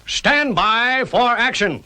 Stand by for action.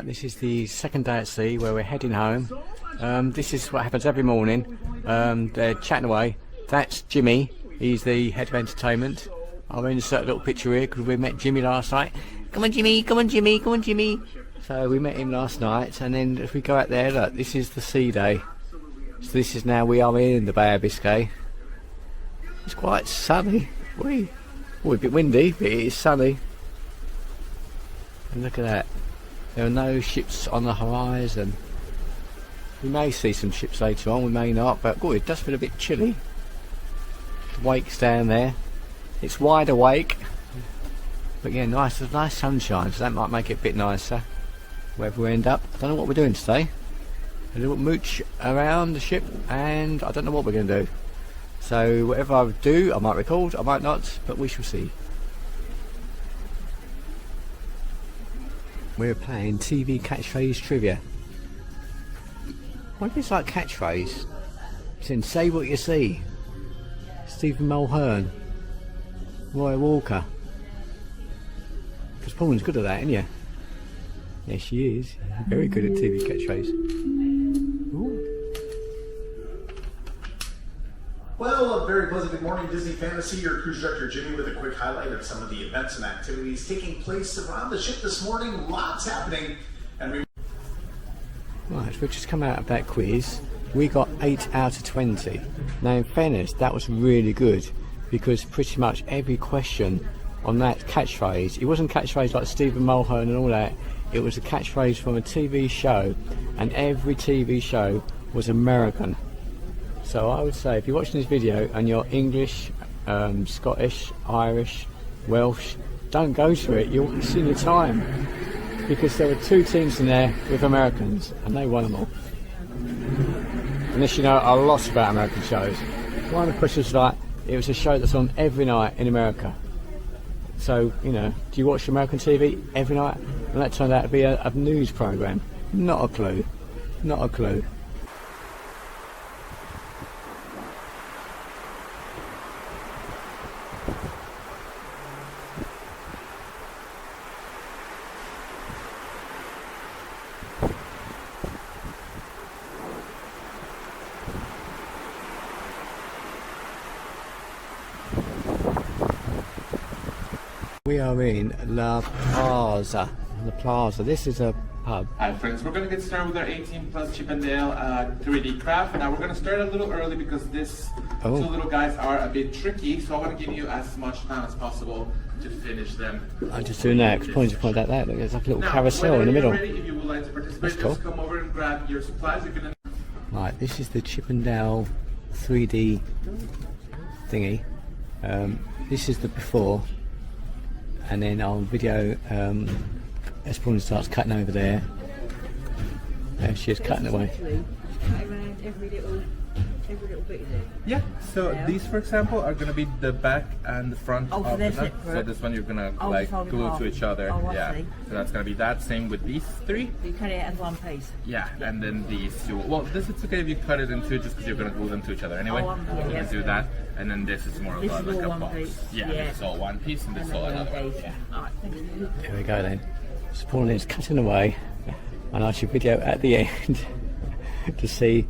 This is the second day at sea where we're heading home. This is what happens every morning. They're chatting away. That's Jimmy. He's the head of entertainment. I'll insert a little picture here because we met Jimmy last night. Come on Jimmy, come on Jimmy, come on Jimmy. So we met him last night, and then if we go out there, look, this is the sea day. So this is now, we are in the Bay of Biscay. It's quite sunny. A bit windy, but it is sunny. And look at that. There are no ships on the horizon. We may see some ships later on, we may not, but it does feel a bit chilly. The wake's down there. It's wide awake. But yeah, nice sunshine, so that might make it a bit nicer wherever we end up. I don't know what we're doing today. A little mooch around the ship, and I don't know what we're going to do. So whatever I do, I might record, I might not, but we shall see. We're playing TV catchphrase trivia. What if it's like catchphrase? It's in Say What You See. Stephen Mulhern. Roy Walker. Because Pauline's good at that, isn't you? Yes, she is. Very good at TV catchphrase. Ooh. Well, a very pleasant good morning, Disney Fantasy. Your cruise director Jimmy with a quick highlight of some of the events and activities taking place around the ship this morning. Lots happening. And Right, we've just come out of that quiz. We got 8 out of 20. Now in fairness, that was really good, because pretty much every question on that catchphrase, it wasn't catchphrase like Stephen Mulhern and all that, it was a catchphrase from a TV show, and every TV show was American. So I would say if you're watching this video and you're English, Scottish, Irish, Welsh, don't go to it, you're wasting your time, because there were 2 teams in there with Americans and they won them all. Unless you know a lot about American shows. One of the questions was like, it was a show that's on every night in America. So, you know, do you watch American TV every night? And that turned out to be a news programme. Not a clue. Not a clue. We are in La Plaza. The Plaza. This is a pub. Hi friends, we're going to get started with our 18 plus Chip and Dale 3D craft. Now we're going to start a little early because these 2 little guys are a bit tricky, so I want to give you as much time as possible to finish them. I'm just doing that because point out that. Look, there's like a little carousel in the middle. Ready, if you would like to participate, That's cool. Just come over and grab your supplies. You can... Right, this is the Chip and Dale 3D thingy. This is the before. And then on video, as Pauline starts cutting over there, she is cutting away. Around every little every little bit, is it? Yeah, so Yeah. these, for example, are going to be the back and the front Oh, so of they're the nut. separate. So this one you're going to Oh, like fold it glue half. to each other. Oh, I yeah. see. So that's going to be that. Same with these three. You cut it as one piece. Yeah, and then these two. Well, this is okay if you cut it in two just because you're going to glue them to each other anyway. Oh, You're going yeah. to do that. And then this is more of This a, is like all a one box. piece. Yeah, Yeah. this is all one piece and this is all another one. Yeah. Alright, thank you. Here we go then. So Pauline's cutting away, and I should video at the end to see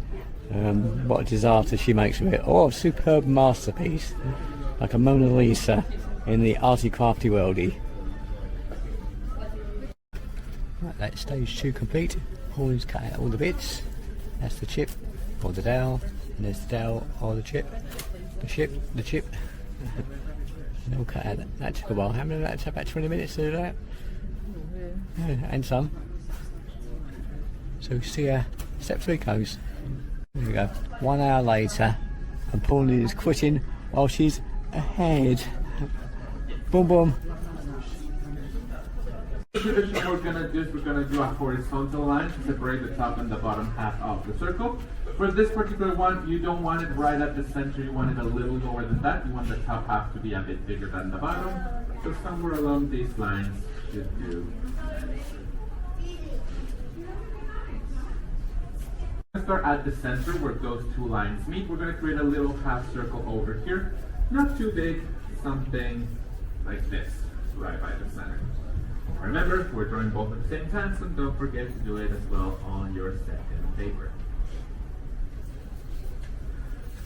what a disaster she makes of it. Oh, a superb masterpiece, like a Mona Lisa in the arty crafty worldy. Right, that's stage 2 complete. Pauline's cut out all the bits. That's the chip, or the dowel, and there's the dowel, or the chip, the chip. And all cut out. That took a while. How many? That took about 20 minutes to do that. Yeah, and some. So we see how step 3 goes. There we go. 1 hour later, and Pauline is quitting while she's ahead. Boom, boom. The tradition we're going to do is we're going to do a horizontal line to separate the top and the bottom half of the circle. For this particular one, you don't want it right at the center, you want it a little lower than that. You want the top half to be a bit bigger than the bottom. So somewhere along these lines should do. Start at the center where those two lines meet. We're going to create a little half circle over here. Not too big, something like this, right by the center. Remember, we're drawing both at the same time, so don't forget to do it as well on your second paper.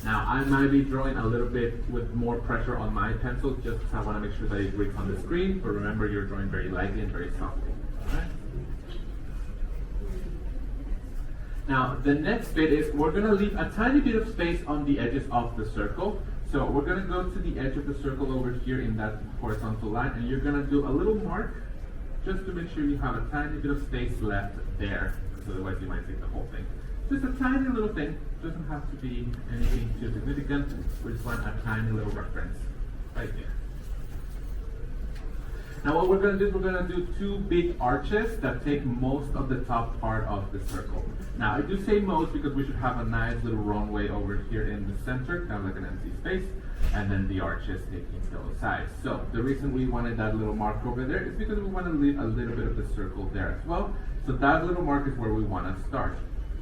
Now, I might be drawing a little bit with more pressure on my pencil, just because I want to make sure that it reads on the screen, but remember, you're drawing very lightly and very softly. All right? Now, the next bit is we're going to leave a tiny bit of space on the edges of the circle. So we're going to go to the edge of the circle over here in that horizontal line, and you're going to do a little mark just to make sure you have a tiny bit of space left there, because otherwise you might take the whole thing. Just a tiny little thing, doesn't have to be anything too significant. We just want a tiny little reference right there. Now what we're going to do is we're going to do 2 big arches that take most of the top part of the circle. Now I do say most because we should have a nice little runway over here in the center, kind of like an empty space, and then the arches taking those sides. So the reason we wanted that little mark over there is because we want to leave a little bit of the circle there as well. So that little mark is where we want to start.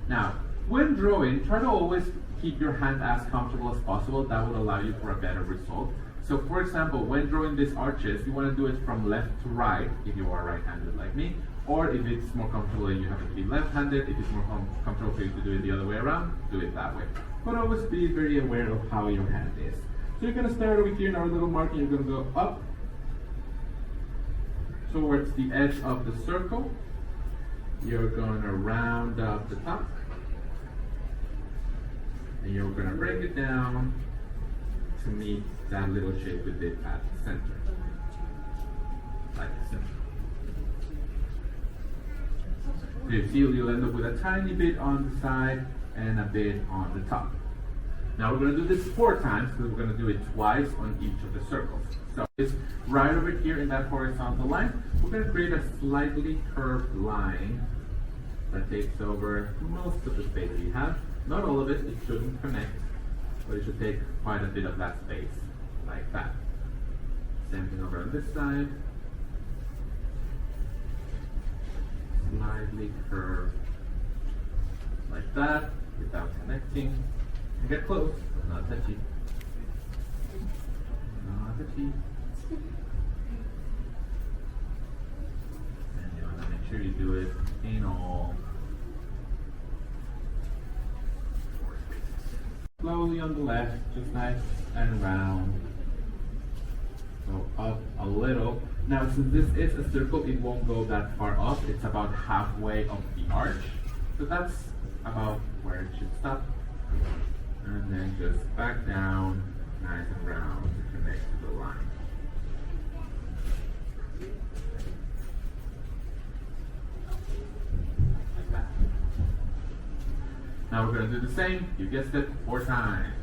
Now, when drawing, try to always keep your hand as comfortable as possible. That will allow you for a better result. So for example, when drawing these arches, you want to do it from left to right if you are right-handed like me, or if it's more comfortable and you happen to be left-handed, if it's more comfortable for you to do it the other way around, do it that way. But always be very aware of how your hand is. So you're going to start over here in our little mark, and you're going to go up towards the edge of the circle. You're going to round up the top, and you're going to break it down to meet that little shape we did at the center, like so. So you see, you'll end up with a tiny bit on the side and a bit on the top. Now we're going to do this 4 times because we're going to do it twice on each of the circles. So it's right over here in that horizontal line. We're going to create a slightly curved line that takes over most of the space you have. Not all of it, it shouldn't connect, but it should take quite a bit of that space, like that. Same thing over on this side. Slightly curved, like that, without connecting. And get close, but not touchy. Not touchy. And you want to make sure you do it in all 4 spaces. Slowly on the left, just nice and round. Go up a little. Now, since this is a circle, it won't go that far up. It's about halfway of the arch. So that's about where it should stop. And then just back down, nice and round to connect to the line. Like that. Now we're going to do the same, you guessed it, 4 times.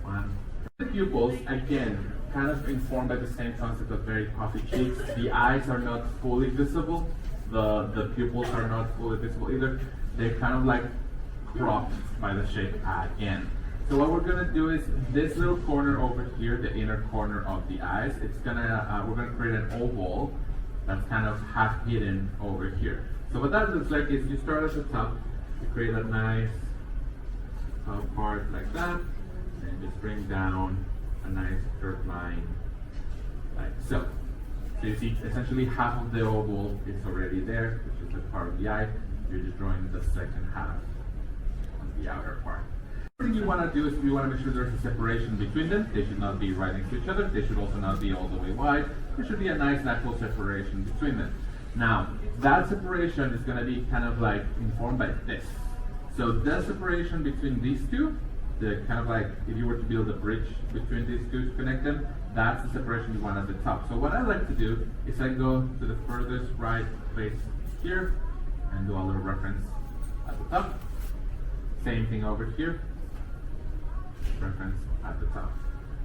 1. The pupils, again, kind of informed by the same concept of very puffy cheeks. The eyes are not fully visible. The pupils are not fully visible either. They're kind of like cropped by the shape again. So what we're gonna do is this little corner over here, the inner corner of the eyes, it's gonna we're gonna create an oval that's kind of half hidden over here. So what that looks like is you start at the top, you create a nice top part like that, and just bring down a nice curved line like so. So you see essentially half of the oval is already there, which is the part of the eye. You're just drawing the second half on the outer part. The thing you want to do is you want to make sure there's a separation between them. They should not be right next to each other. They should also not be all the way wide. There should be a nice natural separation between them. Now, that separation is going to be kind of like informed by this. So the separation between these two, the kind of like if you were to build a bridge between these two to connect them, that's the separation you want at the top. So what I like to do is I go to the furthest right place here and do a little reference at the top. Same thing over here. Reference at the top,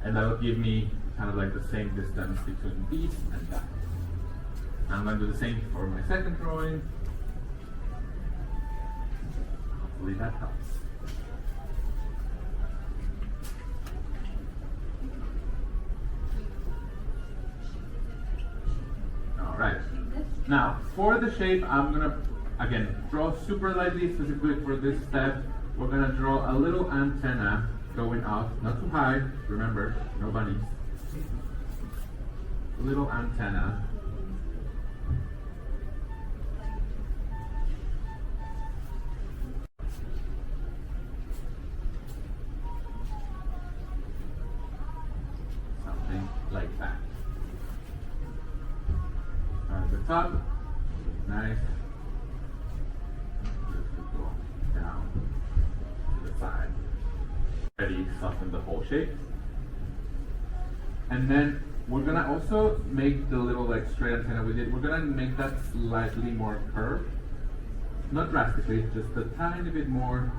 and that will give me kind of like the same distance between these and that. Now I'm going to do the same for my second drawing. Hopefully that helps. All right. Now for the shape, I'm gonna again draw super lightly, specifically for this step. We're gonna draw a little antenna going out, not too high, remember, no bunnies. A little antenna. Something like that. At the top, nice. Just go down to the side. Ready, soften the whole shape. And then we're gonna also make the little like straight antenna we did, we're gonna make that slightly more curved. Not drastically, just a tiny bit more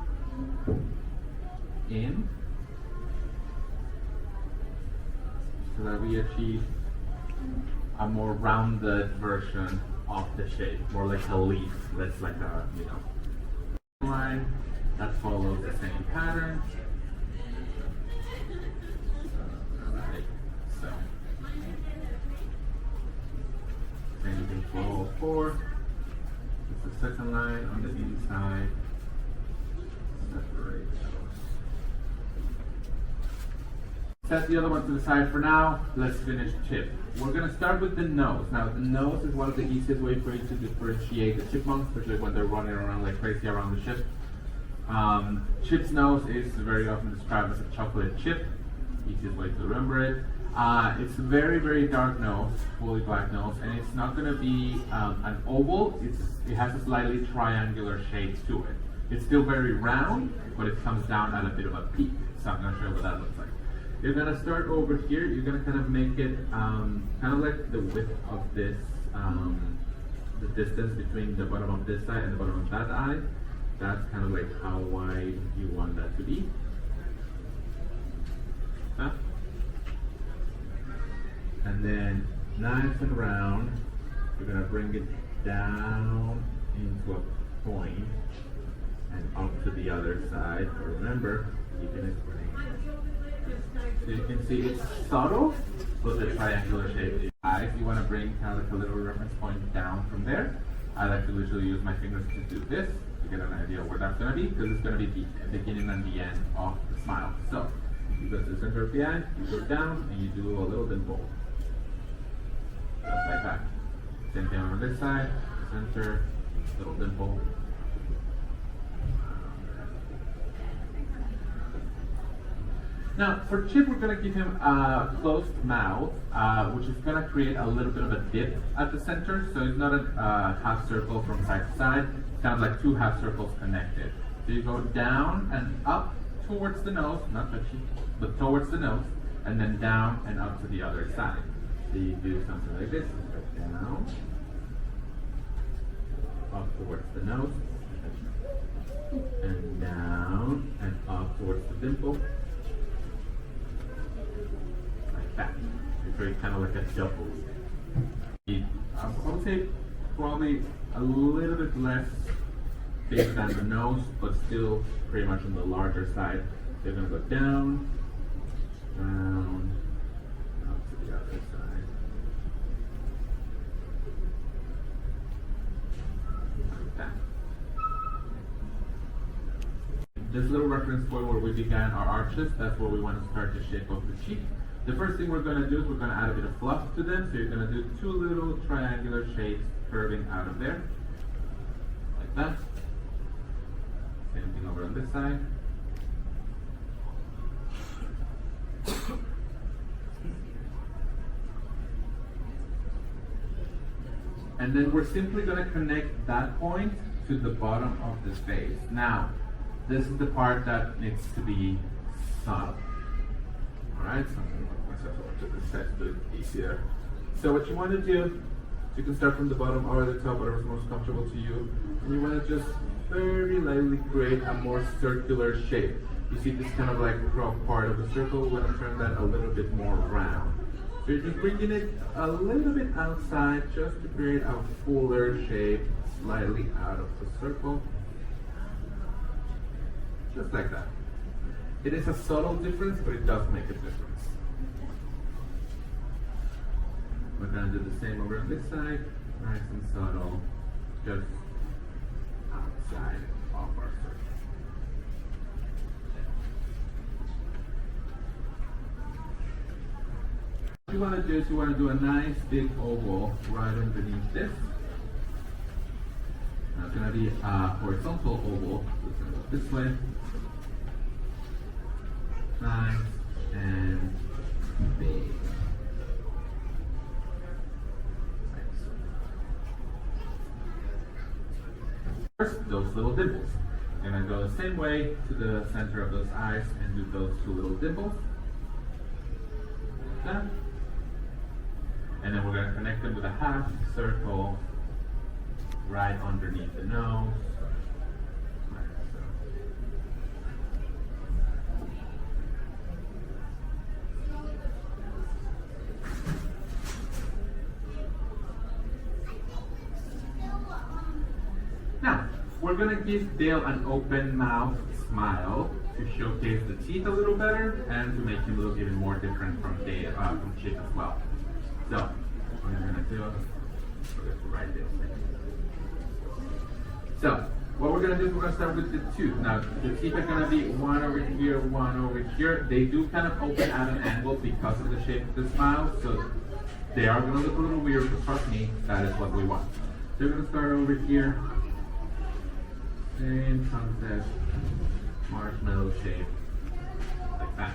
in. So that we achieve a more rounded version of the shape, more like a leaf, less like a, you know, line that follows the same pattern. So, same thing for all four. It's the second line on the inside. Separate those. Set the other one to the side for now. Let's finish chip. We're going to start with the nose. Now, the nose is one of the easiest ways for you to differentiate the chipmunks, especially when they're running around like crazy around the ship. Chip's nose is very often described as a chocolate chip. Easiest way to remember it. It's a very, very dark nose, fully black nose, and it's not going to be an oval. It has a slightly triangular shape to it. It's still very round, but it comes down at a bit of a peak. So I'm going to show you what that looks like. You're going to start over here. You're going to kind of make it kind of like the width of this, the distance between the bottom of this side and the bottom of that eye. That's kind of like how wide you want that to be. Huh? And then nice and round, you're going to bring it down into a point and up to the other side. But remember, keeping it straight. So you can see it's subtle, but the triangular shape. Eyes, you want to bring kind of like a little reference point down from there. I like to literally use my fingers to do this to get an idea of where that's going to be, because it's going to be the beginning and the end of the smile. So you go to the center of the eye, you go down, and you do a little dimple. Just like that. Same thing on this side, center, little dimple. Now, for Chip, we're going to give him a closed mouth, which is going to create a little bit of a dip at the center. So it's not a half circle from side to side. It's kind of like two half circles connected. So you go down and up towards the nose, not touchy, but towards the nose, and then down and up to the other side. So you do something like this, down, up towards the nose, and down and up towards the dimple. Like that. It's very kind of like a double. I would say probably a little bit less big than the nose, but still pretty much on the larger side They're going to go down, down, up to the other side. Like that. This little reference point where we began our arches, that's where we want to start the shape of the cheek. The first thing we're going to do is we're going to add a bit of fluff to them. So you're going to do two little triangular shapes curving out of there. Like that. Same thing over on this side. And then we're simply going to connect that point to the bottom of the face. Now, this is the part that needs to be subtle. Alright, so I'm going to work myself over to this side to do it easier. So what you want to do, you can start from the bottom or the top, whatever's most comfortable to you. And you want to just very lightly create a more circular shape. You see this kind of like drop part of the circle, we want to turn that a little bit more round. So you're just bringing it a little bit outside just to create a fuller shape, slightly out of the circle. Just like that. It is a subtle difference, but it does make a difference. We're going to do the same over on this side, nice and subtle, just outside of our circle. What you want to do is you want to do a nice big oval right underneath this. Now it's going to be a horizontal oval. It's going to go this way. Nice and big. First, those little dimples. You're going to go the same way to the center of those eyes and do those two little dimples. Like that. And then we're going to connect them with a half circle right underneath the nose. Like so. Now, we're going to give Dale an open mouth smile to showcase the teeth a little better and to make him look even more different from Dale, from Chip as well. So, what we're going to do is we're going to write this. So, what we're going to do is we're going to start with the tooth. Now, the teeth are going to be one over here, one over here. They do kind of open at an angle because of the shape of the smile, so they are going to look a little weird, but trust me, that is what we want. So we're going to start over here. Same concept, marshmallow shape, like that.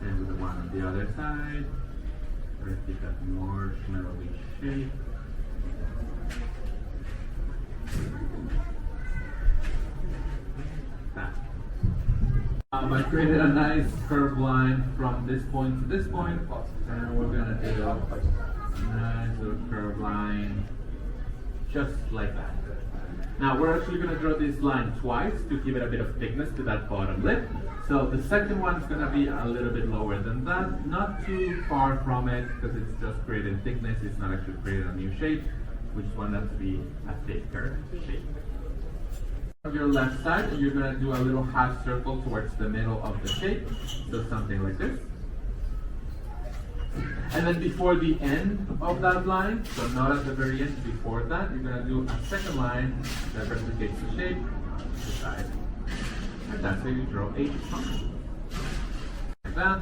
And with the one on the other side, let's get that marshmallowy shape. That. I created a nice curved line from this point to this point, and we're gonna do a nice little curved line, just like that. Now we're actually going to draw this line twice to give it a bit of thickness to that bottom lip. So the second one is going to be a little bit lower than that, not too far from it because it's just creating thickness, it's not actually creating a new shape. We just want that to be a thicker shape. On your left side, you're going to do a little half circle towards the middle of the shape, so something like this. And then before the end of that line, so not at the very end, before that, you're going to do a second line that replicates the shape on the side. And that's how you draw a tongue. Like that.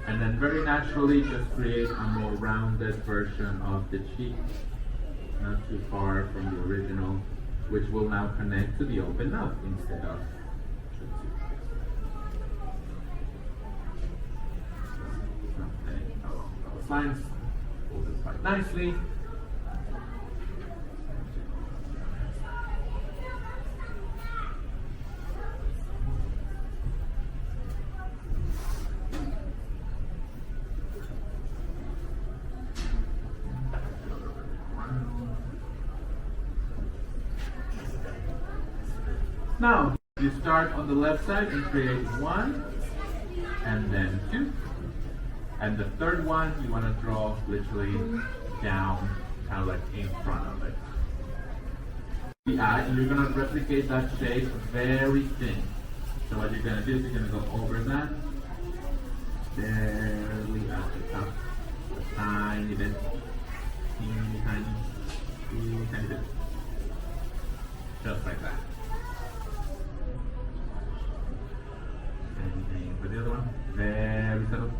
And then very naturally just create a more rounded version of the cheek, not too far from the original, which will now connect to the open mouth instead of the tooth. Lines, pull this quite nicely. Now, you start on the left side and create one, and then two. And the third one, you want to draw literally down, kind of like in front of it. The eye, and you're going to replicate that shape very thin. So what you're going to do is you're going to go over that, barely at the top, a tiny bit, teeny tiny bit, just like that. And for the other one, very subtle,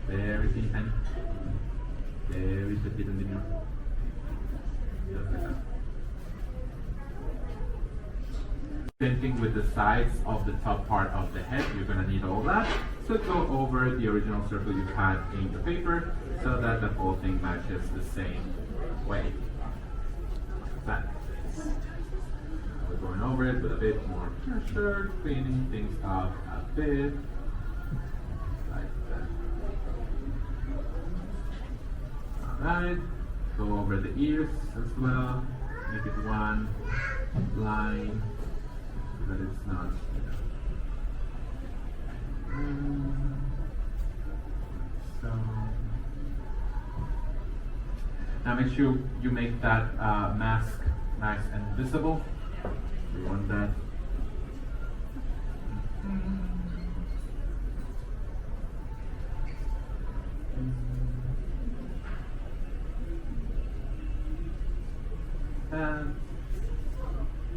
very teeny tiny, very petite and demure, just like that. Same thing with the sides of the top part of the head, you're going to need all that. So go over the original circle you had in the paper so that the whole thing matches the same way. Like that. We're going over it with a bit more pressure, cleaning things up a bit. Like that. Alright, go over the ears as well. Make it one line. That it's not, so now make sure you make that mask nice and visible. We want that.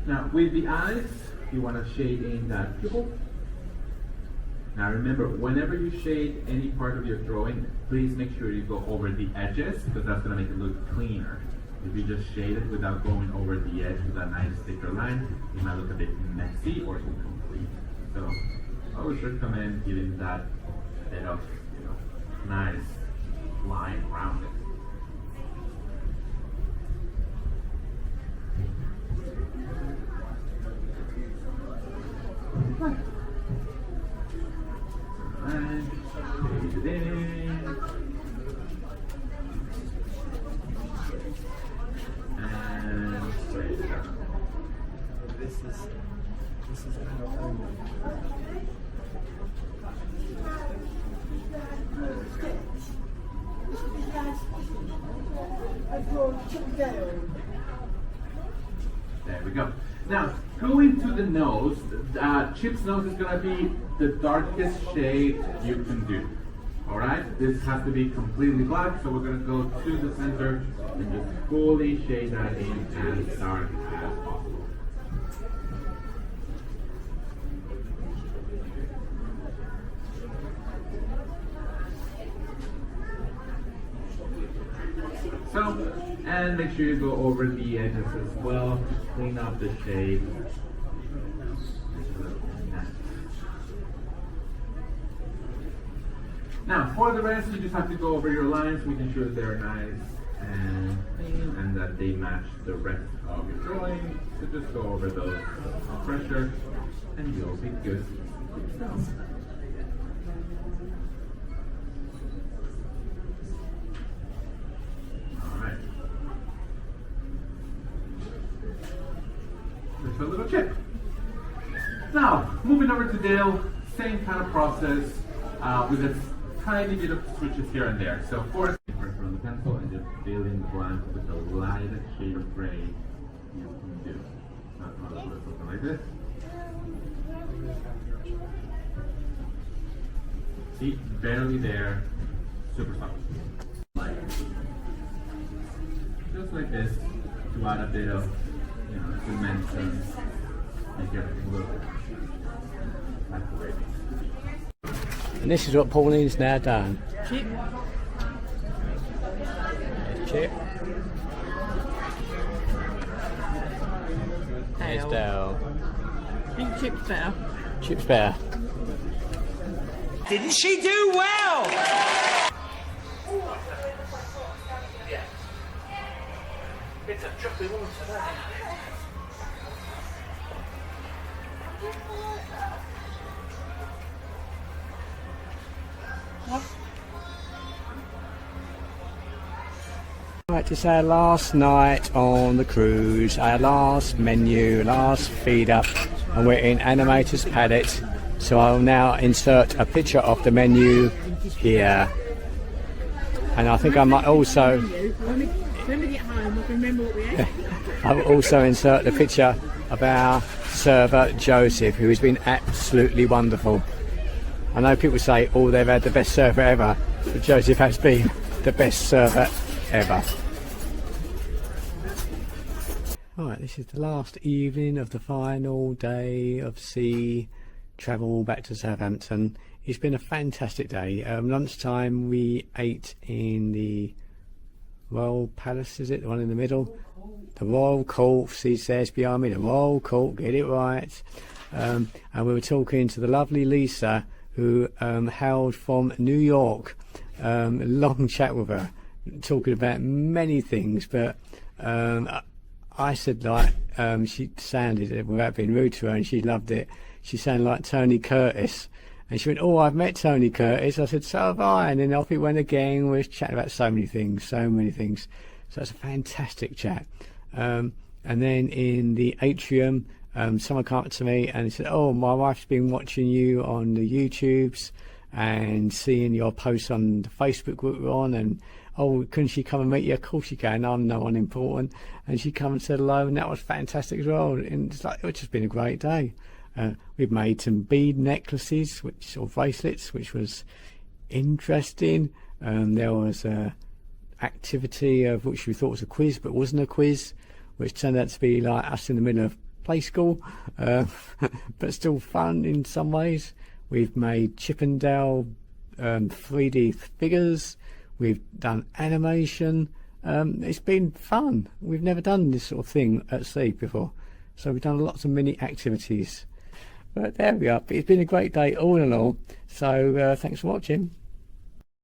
Now with the eyes, you want to shade in that pupil. Now remember, whenever you shade any part of your drawing, please make sure you go over the edges because that's going to make it look cleaner. If you just shade it without going over the edge with a nice thicker line, it might look a bit messy or incomplete. So I always recommend giving that bit of, nice line around it. And shade it in. And shade it out. This is our There we go. Now, going to the nose, Chip's nose is going to be the darkest shade you can do. Alright? This has to be completely black, so we're going to go to the center and just fully shade that in as dark as possible. So, and make sure you go over the edges as well, clean up the shade. Now, for the rest, you just have to go over your lines, making sure they're nice and clean and that they match the rest of your drawing. So just go over those with pressure and you'll be good. Alright. Just a little chip. Now, moving over to Dale, same kind of process with a tiny bit of switches here and there. So first, pressure on the pencil and just fill in the blank with the lightest shade of gray you can do. That's not something like this. See, barely there, super soft. Just like this, to add a bit of, dimension, make everything look like the way it needs to be. And this is what Pauline's now done. Chip. There's Chip. There's Dale. I think Chip's better. Chip's better. Didn't she do well? It's a choppy one today. Right, it's our last night on the cruise, our last menu, last feed up, and we're in Animators Pallette. So I'll now insert a picture of the menu here. And I think I might also... When we get home, we can remember what we ate. I'll also insert the picture of our server Joseph, who has been absolutely wonderful. I know people say, oh, they've had the best server ever, but Joseph has been the best server ever. Right, this is the last evening of the final day of sea travel back to Southampton. It's been a fantastic day. Lunchtime we ate in the Royal Palace, is it? The one in the middle? The Royal Court, see, says behind me, the Royal Court, get it right. And we were talking to the lovely Lisa, who hailed from New York. A long chat with her, talking about many things, but I said, like, she sounded, without being rude to her, and she loved it, she sounded like Tony Curtis. And she went, oh, I've met Tony Curtis. I said, so have I. And then off it went again. We were chatting about so many things. So it's a fantastic chat. And then in the atrium, someone came up to me and he said, oh, my wife's been watching you on the YouTubes and seeing your posts on the Facebook group we're on, and oh, couldn't she come and meet you? Of course she can. I'm no one important. And she come and said hello, and that was fantastic as well. And it's like, it's just been a great day. We've made some bead necklaces, or bracelets, which was interesting. There was a activity of which we thought was a quiz, but wasn't a quiz, which turned out to be like us in the middle of play school, but still fun in some ways. We've made Chippendale 3D figures. We've done animation. It's been fun. We've never done this sort of thing at sea before, so we've done lots of mini activities. But there we are. It's been a great day all in all. So thanks for watching.